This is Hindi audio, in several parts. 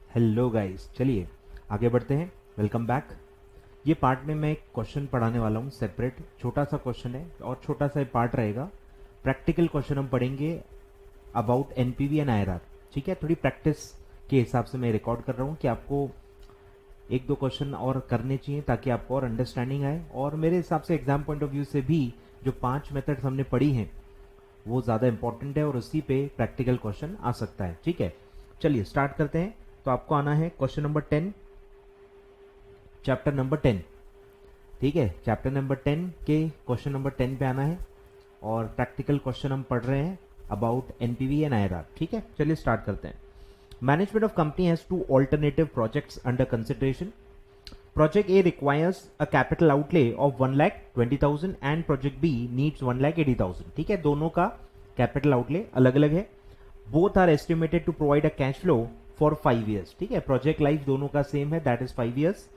हेलो गाइस, चलिए आगे बढ़ते हैं। Welcome back. ये पार्ट में मैं एक क्वेश्चन पढ़ाने वाला हूँ सेपरेट। छोटा सा क्वेश्चन है और छोटा सा पार्ट रहेगा। प्रैक्टिकल क्वेश्चन हम पढ़ेंगे अबाउट एनपीवी एंड आईआरआर। ठीक है, थोड़ी प्रैक्टिस के हिसाब से मैं रिकॉर्ड कर रहा हूँ कि आपको एक दो क्वेश्चन और करने चाहिए ताकि आपको और अंडरस्टैंडिंग आए। और मेरे हिसाब से एग्जाम पॉइंट ऑफ व्यू से भी जो 5 मेथड्स हमने पढ़ी हैं वो ज़्यादा इंपॉर्टेंट है और उसी पे प्रैक्टिकल क्वेश्चन आ सकता है। ठीक है, चलिए स्टार्ट करते हैं। तो आपको आना है क्वेश्चन नंबर 10, चैप्टर नंबर 10। ठीक है, चैप्टर नंबर 10 के क्वेश्चन नंबर 10 पे आना है और प्रैक्टिकल क्वेश्चन हम पढ़ रहे हैं अबाउट एनपीवी एंड आईआरआर। ठीक है, चलिए स्टार्ट करते हैं। Management of company has two alternative projects under consideration. Project A requires a capital outlay of 1,20,000 and Project B needs 1,80,000। ठीक है, दोनों का कैपिटल आउटले अलग अलग है। Both are estimated to provide a cash flow for 5 years. ठीक है, प्रोजेक्ट लाइफ दोनों का सेम है, दैट इज 5 ईयर्स।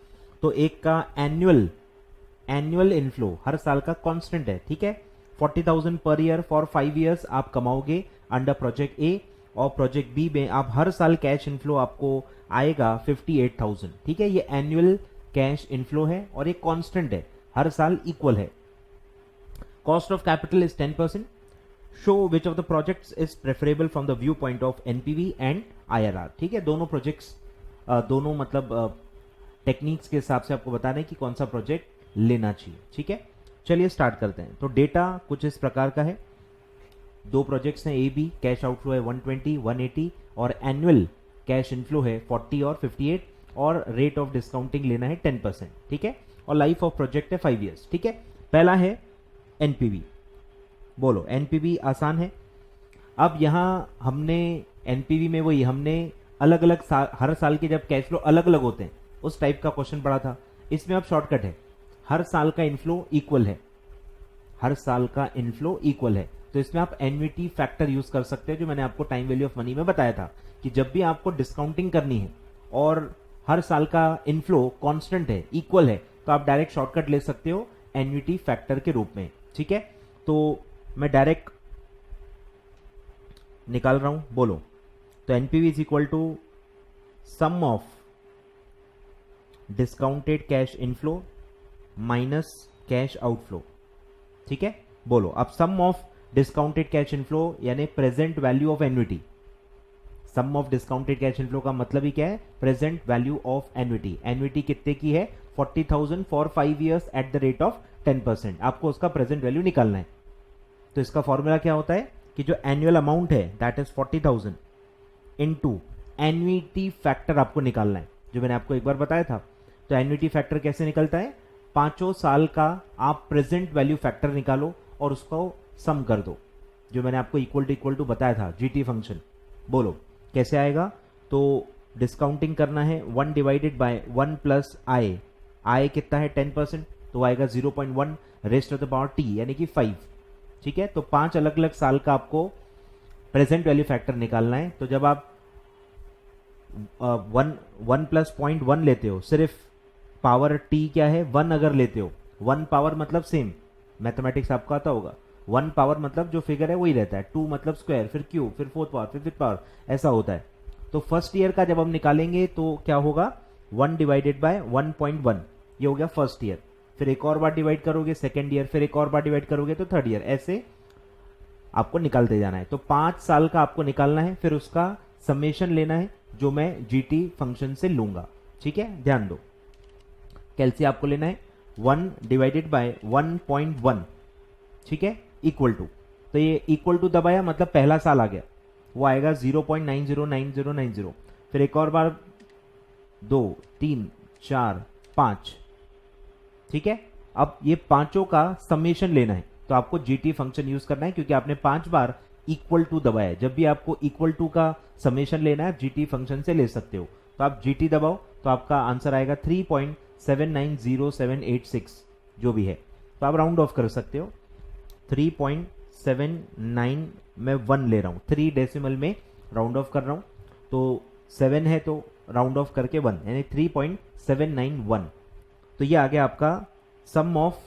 तो एक का एनुअल इनफ्लो हर साल का कांस्टेंट है। ठीक है, 40,000 पर ईयर फॉर 5 ईयर्स आप कमाओगे अंडर प्रोजेक्ट ए, और प्रोजेक्ट बी में आप हर साल कैश इनफ्लो आपको आएगा 58,000। ठीक है, ये एनुअल कैश इनफ्लो है और ये कांस्टेंट है, हर साल इक्वल है। Cost of capital is 10%। Show which of the projects is preferable from the view point of NPV and IRR. ठीक है, दोनों प्रोजेक्ट्स दोनों मतलब टेक्निक्स के हिसाब से आपको बताना है कि कौन सा प्रोजेक्ट लेना चाहिए। ठीक है, चलिए स्टार्ट करते हैं। तो डेटा कुछ इस प्रकार का है। दो प्रोजेक्ट्स हैं ए बी, कैश आउटफ्लो है 120 180 और एनुअल कैश इनफ्लो है 40 और 58 और रेट ऑफ डिस्काउंटिंग लेना है 10%। ठीक है, और लाइफ ऑफ प्रोजेक्ट है 5 ईयर्स। ठीक है, पहला है एनपीवी। बोलो, एनपीवी आसान है। अब यहां हमने एनपीवी में वही हमने अलग अलग साल, हर साल के जब कैश फ्लो अलग अलग होते हैं उस टाइप का क्वेश्चन पढ़ा था। इसमें अब शॉर्टकट है, हर साल का इनफ्लो इक्वल है, हर साल का इनफ्लो इक्वल है। तो इसमें आप एन्युटी फैक्टर यूज कर सकते हैं, जो मैंने आपको टाइम वैल्यू ऑफ मनी में बताया था कि जब भी आपको डिस्काउंटिंग करनी है और हर साल का इनफ्लो कांस्टेंट है, इक्वल है, तो आप डायरेक्ट शॉर्टकट ले सकते हो एन्युटी फैक्टर के रूप में। ठीक है, तो मैं डायरेक्ट निकाल रहा हूं। बोलो, तो NPV is equal to sum of discounted cash inflow minus cash outflow. ठीक है, बोलो अब sum of discounted cash inflow यानी present value of annuity. Sum of discounted cash inflow का मतलब ही क्या है? Present value of annuity. Annuity कितने की है? 40,000 for 5 years at the rate of 10%। आपको उसका प्रेजेंट वैल्यू निकालना है। तो इसका फॉर्मूला क्या होता है कि जो एनुअल अमाउंट है that is 40,000 into annuity factor आपको निकालना है, जो मैंने आपको एक बार बताया था। तो एन्युटी फैक्टर कैसे निकलता है? पांचों साल का आप प्रेजेंट वैल्यू फैक्टर निकालो और उसको सम कर दो, जो मैंने आपको इक्वल टू बताया था, जीटी फंक्शन। बोलो कैसे आएगा? तो डिस्काउंटिंग करना है 1 डिवाइडेड बाय 1 प्लस आई। आई कितना है? 10%, तो आएगा 0.1 rest of the power T यानी कि 5। ठीक है, तो 5 अलग अलग साल का आपको प्रेजेंट वैल्यू फैक्टर निकालना है। तो जब आप 1 प्लस 0.1 लेते हो, सिर्फ पावर टी क्या है? 1 अगर लेते हो, 1 पावर मतलब सेम, मैथमेटिक्स आपको आता होगा। 1 पावर मतलब जो फिगर है वही रहता है, 2 मतलब स्क्वायर, फिर क्यूब, फिर 4th पावर, फिर 5th पावर, ऐसा होता है। तो फर्स्ट ईयर का जब हम निकालेंगे तो क्या होगा? 1 डिवाइडेड बाय 1.1, ये हो गया फर्स्ट ईयर। फिर एक और बार डिवाइड करोगे सेकेंड ईयर, फिर एक और बार डिवाइड करोगे तो थर्ड ईयर, ऐसे आपको निकालते जाना है। तो 5 साल का आपको निकालना है, फिर उसका समेशन लेना है, जो मैं जीटी फंक्शन से लूंगा। ठीक है, ध्यान दो, कैलसी आपको लेना है 1 डिवाइडेड बाय 1.1। ठीक है, इक्वल टू, तो ये इक्वल टू दबाया मतलब पहला साल आ गया, वो आएगा 0.909090। फिर एक और बार 2 3 4 5। ठीक है, अब ये पांचों का समेशन लेना है, तो आपको जीटी फंक्शन यूज करना है, क्योंकि आपने 5 बार इक्वल टू दबाया। जब भी आपको इक्वल टू का समेशन लेना है, जीटी फंक्शन से ले सकते हो। तो आप जीटी दबाओ तो आपका आंसर आएगा 3.790786, जो भी है। तो आप राउंड ऑफ कर सकते हो। 3.79 में 1 ले रहा हूं, 3 डेसिमल में राउंड ऑफ कर रहा हूं, तो 7 है तो राउंड ऑफ करके 1 यानी 3.791। तो ये आ गया आपका sum of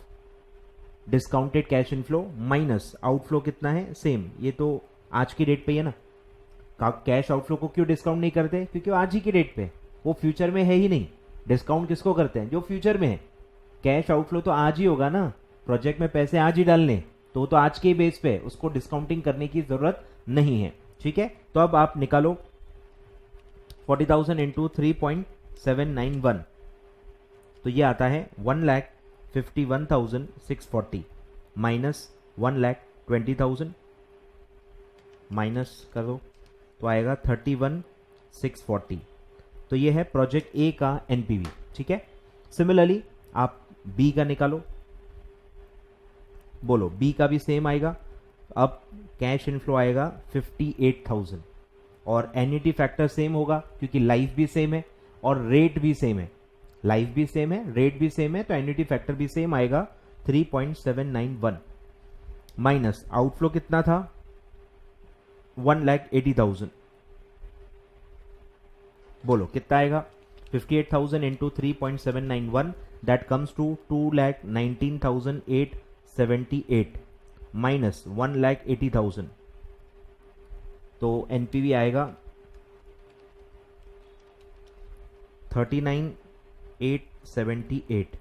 discounted cash inflow minus outflow कितना है? सेम, ये तो आज की डेट पे है ना, कैश आउटफ्लो को क्यों डिस्काउंट नहीं करते? क्योंकि वो आज ही की डेट पे, वो फ्यूचर में है ही नहीं। डिस्काउंट किसको करते हैं? जो फ्यूचर में है। कैश आउटफ्लो तो आज ही होगा ना, प्रोजेक्ट में पैसे आज ही डालने, तो वो तो आज के बेस पे, उसको डिस्काउंटिंग करने की जरूरत नहीं है। ठीक है, तो अब आप निकालो 40,000 इंटू 3.791, तो ये आता है 1,51,640 माइनस 1,20,000 माइनस कर दो तो आएगा 31,640। तो ये है प्रोजेक्ट ए का एनपीवी। ठीक है, सिमिलरली आप बी का निकालो, बोलो बी का भी सेम आएगा। अब कैश इनफ्लो आएगा 58,000 और एन्युटी फैक्टर सेम होगा क्योंकि लाइफ भी सेम है और रेट भी सेम है। लाइफ भी सेम है, रेट भी सेम है, तो एन्युटी फैक्टर भी सेम आएगा 3.791 माइनस आउटफ्लो कितना था 1,80,000। बोलो कितना आएगा? 58,000 into 3.791 that comes to 2,19,878 minus 1,80,000, तो एनपीवी आएगा 39,878।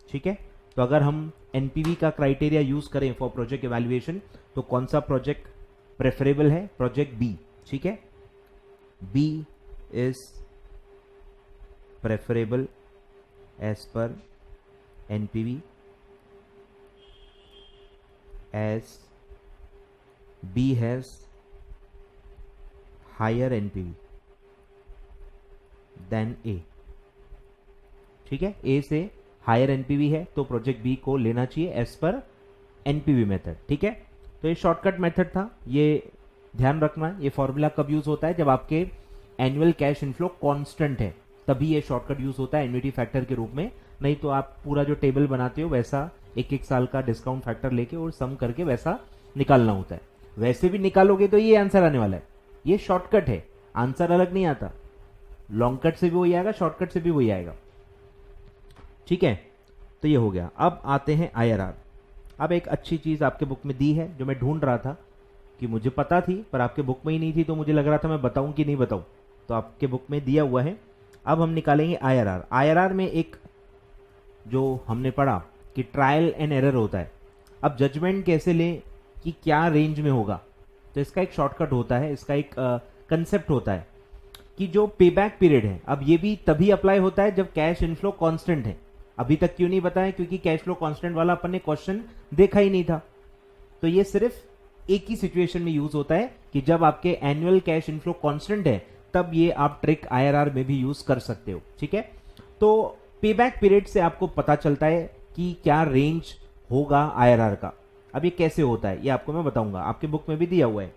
ठीक है, तो अगर हम एनपीवी का क्राइटेरिया यूज करें फॉर प्रोजेक्ट इवैल्यूएशन तो कौन सा प्रोजेक्ट प्रेफरेबल है? Project B. ठीक है, B is preferable as per NPV as B has higher NPV than A। ठीक है, A से हायर एनपीवी है तो प्रोजेक्ट बी को लेना चाहिए एज पर एनपीवी मेथड। ठीक है, तो ये शॉर्टकट मेथड था, ये ध्यान रखना। ये फॉर्मूला कब यूज होता है? जब आपके एनुअल कैश इनफ्लो कांस्टेंट है, तभी ये शॉर्टकट यूज होता है एन्युटी फैक्टर के रूप में। नहीं तो आप पूरा जो टेबल बनाते हो वैसा एक एक साल का डिस्काउंट फैक्टर लेके और सम करके वैसा निकालना होता है। वैसे भी निकालोगे तो ये आंसर आने वाला है। ये शॉर्टकट है, आंसर अलग नहीं आता। लॉन्ग कट से भी वही आएगा, शॉर्टकट से भी वही आएगा। ठीक है, तो ये हो गया। अब आते हैं आईआरआर। अब एक अच्छी चीज आपके बुक में दी है जो मैं ढूंढ रहा था कि मुझे पता थी पर आपके बुक में ही नहीं थी, तो मुझे लग रहा था मैं बताऊं कि नहीं बताऊं, तो आपके बुक में दिया हुआ है। अब हम निकालेंगे आईआरआर। आईआरआर में एक जो हमने पढ़ा कि ट्रायल एंड एरर होता है। अब जजमेंट कैसे लें कि क्या रेंज में होगा, तो इसका एक शॉर्टकट होता है, इसका एक कंसेप्ट होता है कि जो पेबैक पीरियड है, अब ये भी तभी अप्लाई होता है जब कैश इनफ्लो कांस्टेंट है। अभी तक क्यों नहीं बताया? क्योंकि कैश फ्लो कांस्टेंट वाला अपन ने क्वेश्चन देखा ही नहीं था। तो ये सिर्फ एक ही सिचुएशन में यूज होता है कि जब आपके एनुअल कैश इनफ्लो कांस्टेंट है, तब ये आप ट्रिक आईआरआर में भी यूज कर सकते हो। ठीक है, तो पेबैक पीरियड से आपको पता चलता है कि क्या रेंज होगा आईआरआर का। अब ये कैसे होता है ये आपको मैं बताऊंगा, आपके बुक में भी दिया हुआ है।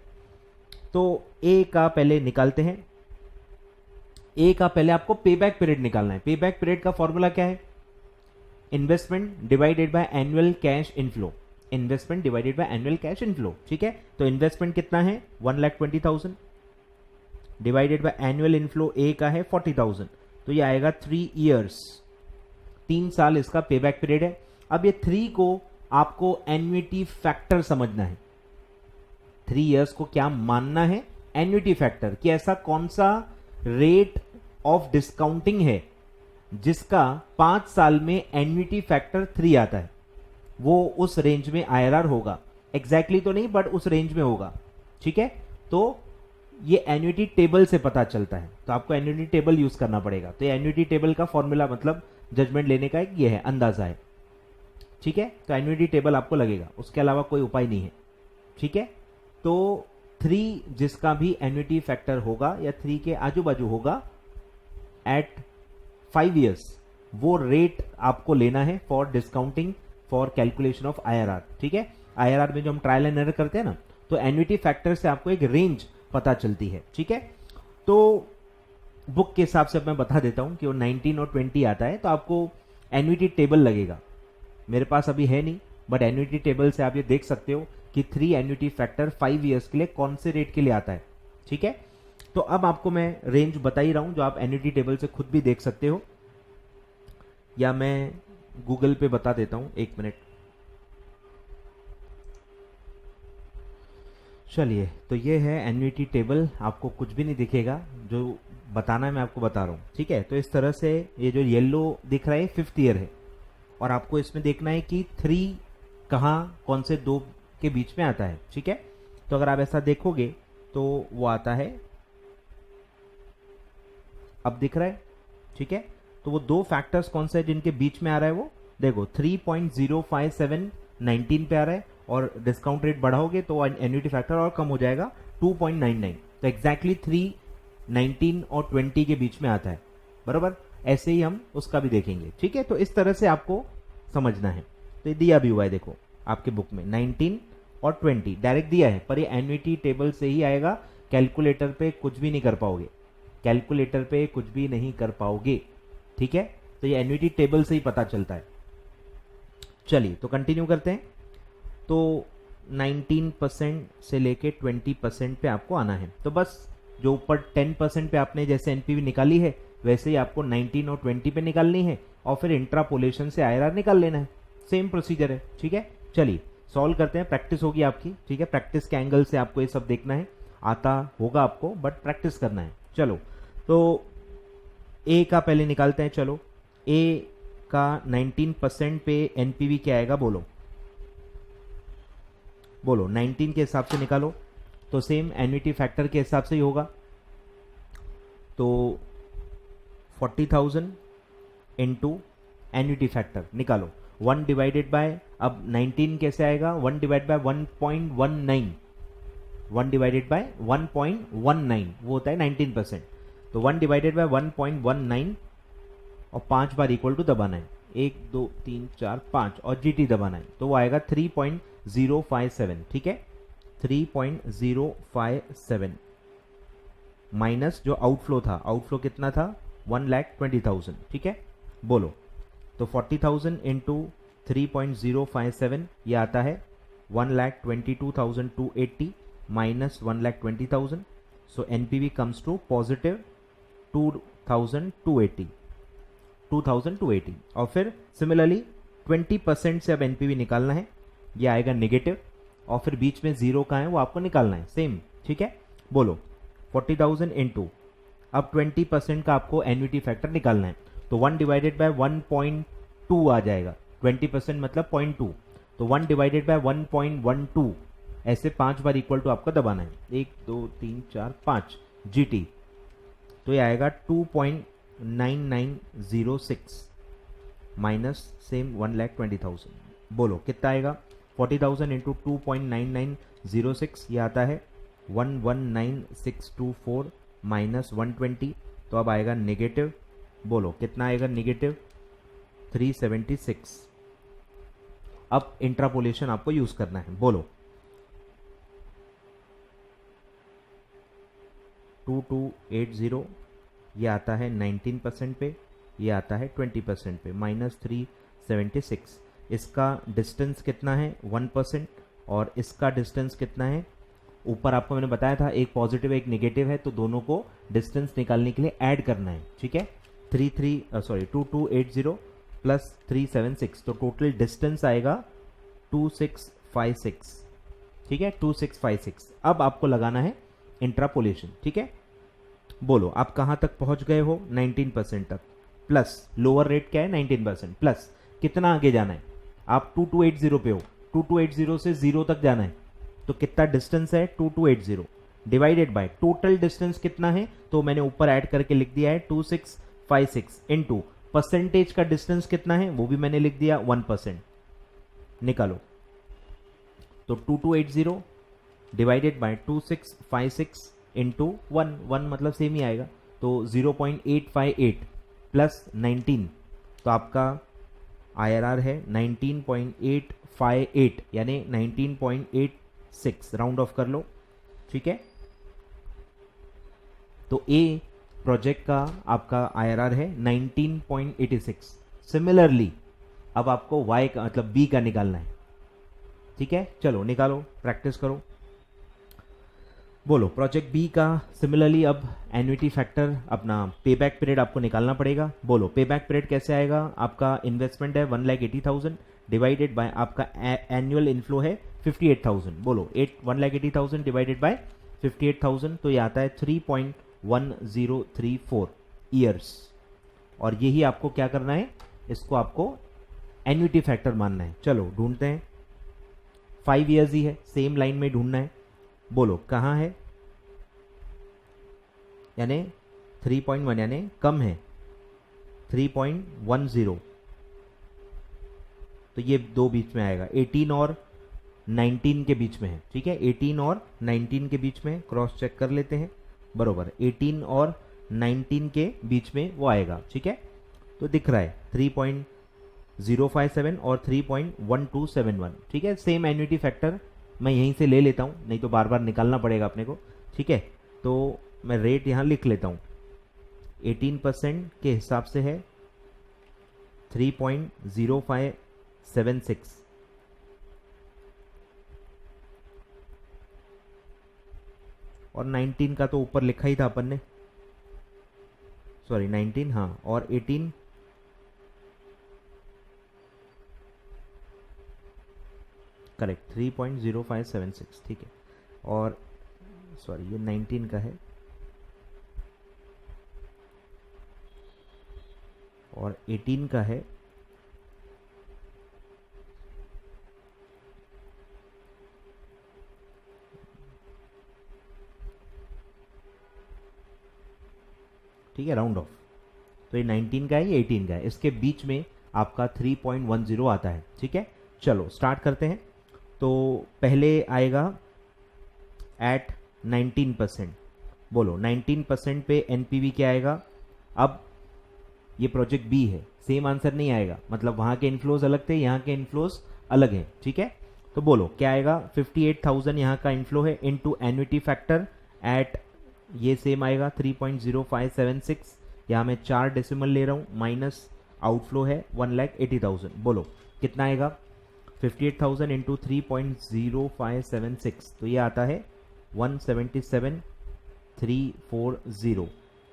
तो ए का पहले निकालते हैं। ए का पहले आपको पेबैक पीरियड निकालना है। पेबैक पीरियड का फॉर्मूला क्या है? Investment divided by annual cash inflow. Investment divided by annual cash inflow. ठीक है, तो इन्वेस्टमेंट कितना है 1,20,000 डिवाइडेड बाय एनुअल इनफ्लो ए का है 40,000, तो ये आएगा 3 ईयर्स, 3 साल इसका पेबैक पीरियड है। अब ये 3 को आपको एन्युटी फैक्टर समझना है। 3 ईयर्स को क्या मानना है? एन्युटी फैक्टर, कि ऐसा कौन सा रेट ऑफ डिस्काउंटिंग है जिसका 5 साल में एन्युटी फैक्टर 3 आता है, वो उस रेंज में आईआरआर होगा। एग्जैक्टली तो नहीं, बट उस रेंज में होगा। ठीक है, तो ये एन्युटी टेबल से पता चलता है, तो आपको एन्युटी टेबल यूज करना पड़ेगा। तो ये एन्युटी टेबल का फॉर्मूला मतलब जजमेंट लेने का एक ये है, अंदाजा है। ठीक है, तो एन्युटी टेबल आपको लगेगा, उसके अलावा कोई उपाय नहीं है। ठीक है, तो 3 जिसका भी एन्युटी फैक्टर होगा या 3 के आजू बाजू होगा एट 5 ईयर्स, वो रेट आपको लेना है for discounting for calculation of IRR. ठीक है, आईआरआर में जो हम ट्रायल एंड एरर करते हैं ना, तो एन्युटी फैक्टर से आपको एक रेंज पता चलती है। ठीक है, तो बुक के हिसाब से मैं बता देता हूं कि वो 19 और 20 आता है, तो आपको एन्युटी टेबल लगेगा। मेरे पास अभी है नहीं, बट एन्युटी टेबल से आप ये देख सकते हो कि 3 एन्युटी फैक्टर 5 ईयर्स के लिए कौन से रेट के लिए आता है। ठीक है, तो अब आपको मैं रेंज बता ही रहा हूं जो आप एन्युटी टेबल से खुद भी देख सकते हो, या मैं गूगल पे बता देता हूं, 1 मिनट। चलिए, तो ये है एन्युटी टेबल। आपको कुछ भी नहीं दिखेगा, जो बताना है मैं आपको बता रहा हूँ, ठीक है। तो इस तरह से ये जो येलो दिख रहा है 5th ईयर है, और आपको इसमें देखना है कि 3 कहाँ कौन से दो के बीच में आता है, ठीक है। तो अगर आप ऐसा देखोगे तो वो आता है, अब दिख रहा है, ठीक है। तो वो दो फैक्टर्स कौन से है जिनके बीच में आ रहा है, वो देखो 3.057 19 पे आ रहा है, और डिस्काउंट रेट बढ़ाओगे तो एन्युटी फैक्टर और कम हो जाएगा 2.99। तो एग्जैक्टली 3 19 और 20 के बीच में आता है, बराबर। ऐसे ही हम उसका भी देखेंगे, ठीक है। तो इस तरह से आपको समझना है। तो ये दिया भी हुआ है, देखो आपके बुक में 19 और 20 डायरेक्ट दिया है, पर ये एन्युटी टेबल से ही आएगा। कैलकुलेटर पे कुछ भी नहीं कर पाओगे, कैलकुलेटर पे कुछ भी नहीं कर पाओगे, ठीक है। तो ये एन्युटी टेबल से ही पता चलता है। चलिए, तो कंटिन्यू करते हैं। तो 19% से लेके 20% पे आपको आना है। तो बस जो ऊपर 10% पे आपने जैसे एनपीवी निकाली है, वैसे ही आपको 19 और 20 पे निकालनी है, और फिर इंट्रापोलेशन से आईआरआर निकाल लेना है। सेम प्रोसीजर है, ठीक है। चलिए सॉल्व करते हैं, प्रैक्टिस होगी आपकी, ठीक है। प्रैक्टिस के एंगल से आपको ये सब देखना है, आता होगा आपको, बट प्रैक्टिस करना है। चलो, तो ए का पहले निकालते हैं। चलो, ए का 19% पे एनपीवी क्या आएगा, बोलो बोलो। 19 के हिसाब से निकालो, तो सेम एन्युटी फैक्टर के हिसाब से ही होगा। तो 40,000 इंटू एन्युटी फैक्टर निकालो, 1 डिवाइडेड बाय, अब 19 कैसे आएगा, 1 डिवाइड बाय 1.19, 1 डिवाइडेड बाय 1.19 वो होता है 19%। तो 1 डिवाइडेड बाय 1.19 और 5 बार इक्वल टू दबाना है, 1 2 3 4 5, और जीटी दबाना है, तो वो आएगा 3.057, ठीक है। 3.057 माइनस जो आउटफ्लो था, आउटफ्लो कितना था, 1,20,000, ठीक है। बोलो, तो 40,000 इंटू 3.057 ये आता है 1,22,280 minus 1,20,000। So NPV comes to positive 2,280। और फिर सिमिलरली 20% से अब एनपीवी निकालना है, ये आएगा नेगेटिव, और फिर बीच में जीरो का है वो आपको निकालना है, सेम, ठीक है। बोलो, 40,000 इंटू, अब 20% का आपको एन्युटी फैक्टर निकालना है, तो 1 डिवाइडेड बाय 1.2 आ जाएगा, 20% मतलब 0.2, तो 1 डिवाइडेड बाय 1.12, ऐसे 5 बार इक्वल टू आपको दबाना है, 1 2 3 4 5 जीटी। तो ये आएगा 2.9906 माइनस सेम 1,20,000। बोलो कितना आएगा, 40,000 इंटू 2.9906 ये आता है 119,624 माइनस 120, तो अब आएगा नेगेटिव, बोलो कितना आएगा, नेगेटिव 376। अब इंट्रापोलेशन आपको यूज करना है, बोलो 2280 ये आता है 19% पे, ये आता है 20% पे, माइनस 376। इसका डिस्टेंस कितना है, 1%, और इसका डिस्टेंस कितना है, ऊपर आपको मैंने बताया था एक पॉजिटिव एक नेगेटिव है, तो दोनों को डिस्टेंस निकालने के लिए ऐड करना है, ठीक है। 2280 प्लस 376, तो टोटल डिस्टेंस आएगा 2656, ठीक है, 2656। अब आपको लगाना है इंट्रापोलेशन, ठीक है। बोलो आप कहां तक पहुंच गए हो, 19% तक, प्लस लोअर रेट क्या है 19%, प्लस कितना आगे जाना है, आप 2280 पे हो, 2280 से 0 तक जाना है, तो कितना डिस्टेंस है 2280 डिवाइडेड बाय टोटल डिस्टेंस कितना है, तो मैंने ऊपर ऐड करके लिख दिया है 2656 इनटू परसेंटेज का डिस्टेंस कितना है वो भी मैंने लिख दिया 1%। निकालो, तो 2280 डिवाइडेड बाय 2656 इंटू 1 मतलब सेम ही आएगा, तो 0.858 प्लस 19, तो आपका आईआरआर है 19.858 यानी 19.86, राउंड ऑफ कर लो, ठीक है। तो ए प्रोजेक्ट का आपका आईआरआर है 19.86। सिमिलरली अब आपको वाई का मतलब बी का निकालना है, ठीक है। चलो निकालो, प्रैक्टिस करो। बोलो प्रोजेक्ट बी का सिमिलरली अब एन्युटी फैक्टर अपना पेबैक पीरियड आपको निकालना पड़ेगा। बोलो पेबैक पीरियड कैसे आएगा, आपका इन्वेस्टमेंट है 1,80,000 डिवाइडेड बाय आपका एनुअल इनफ्लो है 58,000, बोलो 1,80,000 डिवाइडेड बाय 58,000, तो ये आता है 3.1034 ईयर्स। और यही आपको क्या करना है, इसको आपको एन्युटी फैक्टर मानना है। चलो ढूंढते हैं, 5 ईयर्स ही है, सेम लाइन में ढूंढना है। बोलो कहाँ है, यानी 3.1 यानी कम है 3.10, तो ये दो बीच में आएगा, 18 और 19 के बीच में है। ठीक है, 18 और 19 के बीच में, क्रॉस चेक कर लेते हैं, बरोबर 18 और 19 के बीच में वो आएगा। ठीक है, तो दिख रहा है 3.057 और 3.1271। ठीक है, सेम एन्युटी फैक्टर मैं यहीं से ले लेता हूँ, नहीं तो बार बार निकालना पड़ेगा अपने को। ठीक है, तो मैं रेट यहाँ लिख लेता हूँ, 18% के हिसाब से है 3.0576, और 19 का तो ऊपर लिखा ही था अपन ने, सॉरी 19, हाँ, और 18 करेक्ट 3.0576। ठीक है, और सॉरी ये 19 का है और 18 का है ठीक है, राउंड ऑफ। तो ये 19 का है, ये 18 का है, इसके बीच में आपका 3.10 आता है। ठीक है, चलो स्टार्ट करते हैं। तो पहले आएगा एट 19%, बोलो 19% पे एनपीवी क्या आएगा। अब ये प्रोजेक्ट बी है, सेम आंसर नहीं आएगा, मतलब वहां के इनफ्लोज अलग थे, यहाँ के इनफ्लोज अलग है। ठीक है, तो बोलो क्या आएगा, 58,000 यहाँ का इनफ्लो है, इनटू एन्युटी फैक्टर एट, ये सेम आएगा 3.0576, यहाँ मैं 4 डेसिमल ले रहा हूँ, माइनस आउटफ्लो है 1,80,000। बोलो कितना आएगा, 58,000 इंटू 3.0576, तो ये आता है 177,340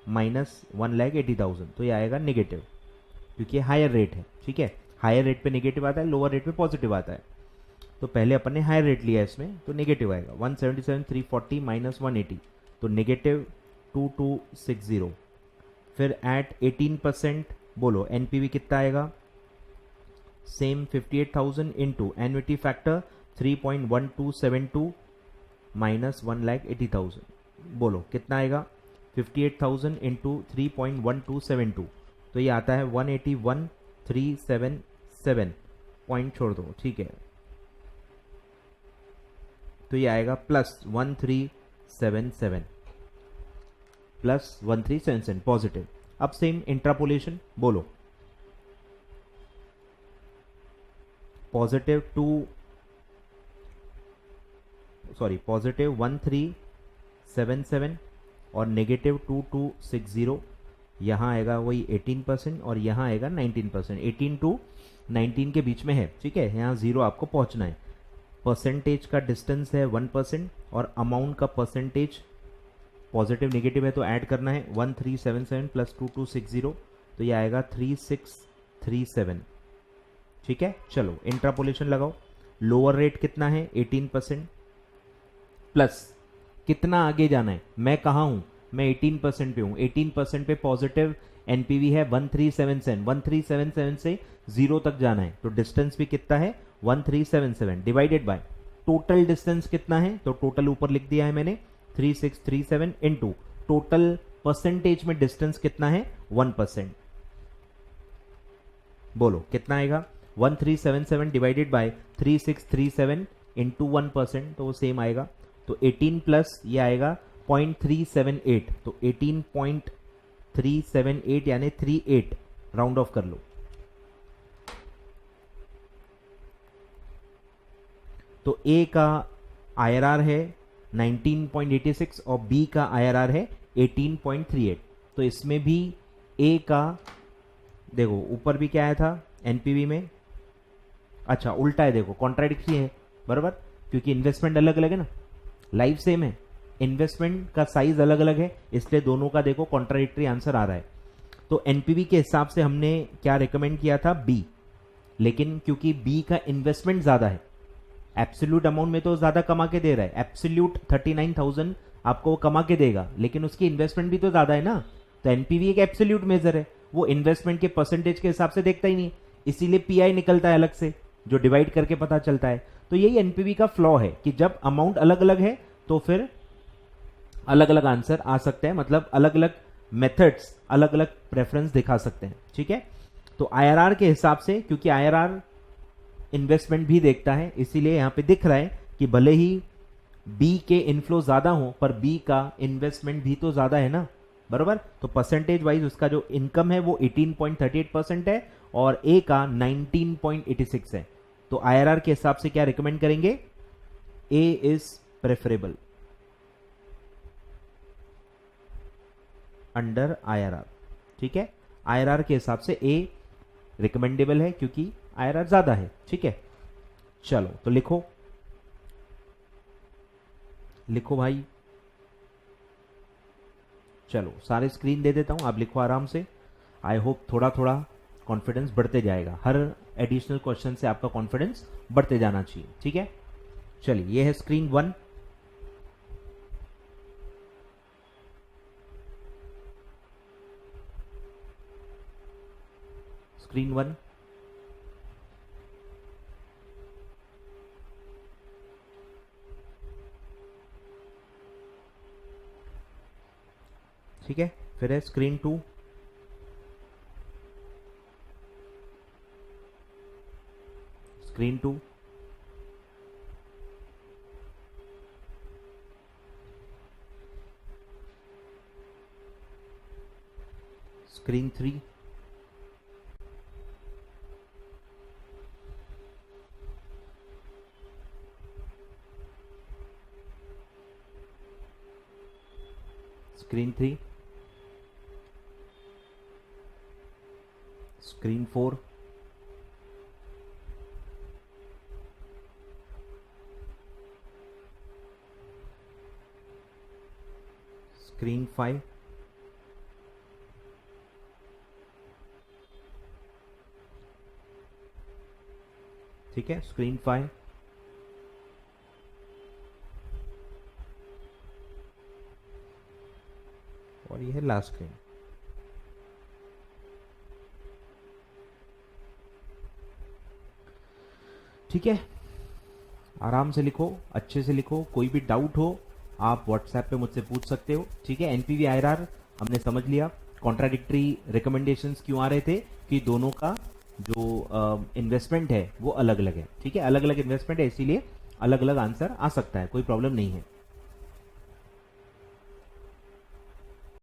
माइनस 1,80,000, तो ये आएगा नेगेटिव, क्योंकि हायर रेट है। ठीक है, हायर रेट पे नेगेटिव आता है, लोअर रेट पे पॉजिटिव आता है। तो पहले अपन ने हायर रेट लिया इसमें, तो नेगेटिव आएगा 177,340 माइनस 180, तो नेगेटिव 2260। फिर एट 18%, बोलो एनपीवी कितना आएगा, same 58,000 into annuity factor 3.1272 minus 1,80,000, बोलो कितना आएगा, 58,000 इंटू 3.1272, तो ये आता है 181,377 पॉइंट छोड़ दो। ठीक है, तो ये आएगा प्लस 1377, प्लस 1377 पॉजिटिव। अब सेम इंट्रापोलेशन, बोलो पॉजिटिव 1377 और नेगेटिव 2260, यहाँ आएगा वही 18% और यहाँ आएगा 19%, 18 टू 19 के बीच में है। ठीक है, यहाँ 0 आपको पहुँचना है। परसेंटेज का डिस्टेंस है 1% और अमाउंट का परसेंटेज पॉजिटिव नेगेटिव है, तो ऐड करना है 1377 प्लस 2260, तो ये आएगा 3637। ठीक है, चलो इंट्रापोलेशन लगाओ, लोअर रेट कितना है 18%, प्लस कितना आगे जाना है, मैं कहाँ हूं, मैं 18% पे हूं, 18% पे पॉजिटिव एनपीवी है 1377, 1377 से 0 तक जाना है, तो डिस्टेंस भी कितना है 1377 डिवाइडेड बाय टोटल डिस्टेंस कितना है, तो टोटल ऊपर लिख दिया है मैंने 3637 इंटू टोटल परसेंटेज में डिस्टेंस कितना है 1%, बोलो कितना आएगा 1377 डिवाइडेड बाय 3637 इंटू 1%, तो वो सेम आएगा। तो 18 प्लस ये आएगा 0.378, तो 18.378 यानी 38, राउंड ऑफ कर लो। तो ए का आईआरआर है 19.86 और बी का आईआरआर है 18.38, तो इसमें भी ए का देखो ऊपर भी क्या आया था एनपीवी में, अच्छा उल्टा है, देखो कॉन्ट्राडिक्टरी है बराबर, क्योंकि इन्वेस्टमेंट अलग अलग है ना, लाइफ सेम है, इन्वेस्टमेंट का साइज अलग अलग है, इसलिए दोनों का देखो कॉन्ट्राडिक्टरी आंसर आ रहा है। तो एनपीवी के हिसाब से हमने क्या रिकमेंड किया था बी, लेकिन क्योंकि बी का इन्वेस्टमेंट ज्यादा है एब्सोल्यूट अमाउंट में तो ज्यादा कमा के दे रहा है, एब्सोल्यूट 39,000 आपको वो कमा के देगा, लेकिन उसकी इन्वेस्टमेंट भी तो ज्यादा है ना। तो एनपीवी एक एब्सोल्यूट मेजर है, वो इन्वेस्टमेंट के परसेंटेज के हिसाब से देखता ही नहीं, इसीलिए पीआई निकलता है अलग से जो डिवाइड करके पता चलता है। तो यही एनपीवी का फ्लॉ है कि जब अमाउंट अलग अलग है तो फिर अलग अलग आंसर आ सकते हैं, मतलब अलग अलग मेथड्स अलग अलग प्रेफरेंस दिखा सकते हैं। ठीक है, तो आईआरआर के हिसाब से, क्योंकि आईआरआर इन्वेस्टमेंट भी देखता है, इसीलिए यहां पे दिख रहा है कि भले ही बी के इनफ्लो ज्यादा हो पर बी का इन्वेस्टमेंट भी तो ज्यादा है ना, बरोबर। तो परसेंटेज वाइज उसका जो इनकम है वो 18.38% है और ए का 19.86 है। तो आईआरआर के हिसाब से क्या रिकमेंड करेंगे, ए इज प्रेफरेबल अंडर आईआरआर। ठीक है, आईआरआर के हिसाब से ए रिकमेंडेबल है क्योंकि आईआरआर ज्यादा है। ठीक है, चलो तो लिखो लिखो भाई, चलो सारे स्क्रीन दे देता हूं, आप लिखो आराम से। आई होप थोड़ा थोड़ा कॉन्फिडेंस बढ़ते जाएगा, हर एडिशनल क्वेश्चन से आपका कॉन्फिडेंस बढ़ते जाना चाहिए। ठीक है, चलिए ये है स्क्रीन 1। स्क्रीन 1, ठीक है, फिर है screen 2, screen 2, screen 3, screen 3, screen 4, screen 5, ठीक है, स्क्रीन 5, और ये है लास्ट स्क्रीन। ठीक है, आराम से लिखो, अच्छे से लिखो, कोई भी डाउट हो आप व्हाट्सएप पे मुझसे पूछ सकते हो। ठीक है, एनपीवी आईआरआर हमने समझ लिया, कॉन्ट्राडिक्टरी रिकमेंडेशंस क्यों आ रहे थे कि दोनों का जो इन्वेस्टमेंट है वो अलग अलग है। ठीक है, अलग अलग इन्वेस्टमेंट है इसीलिए अलग अलग आंसर आ सकता है, कोई प्रॉब्लम नहीं है।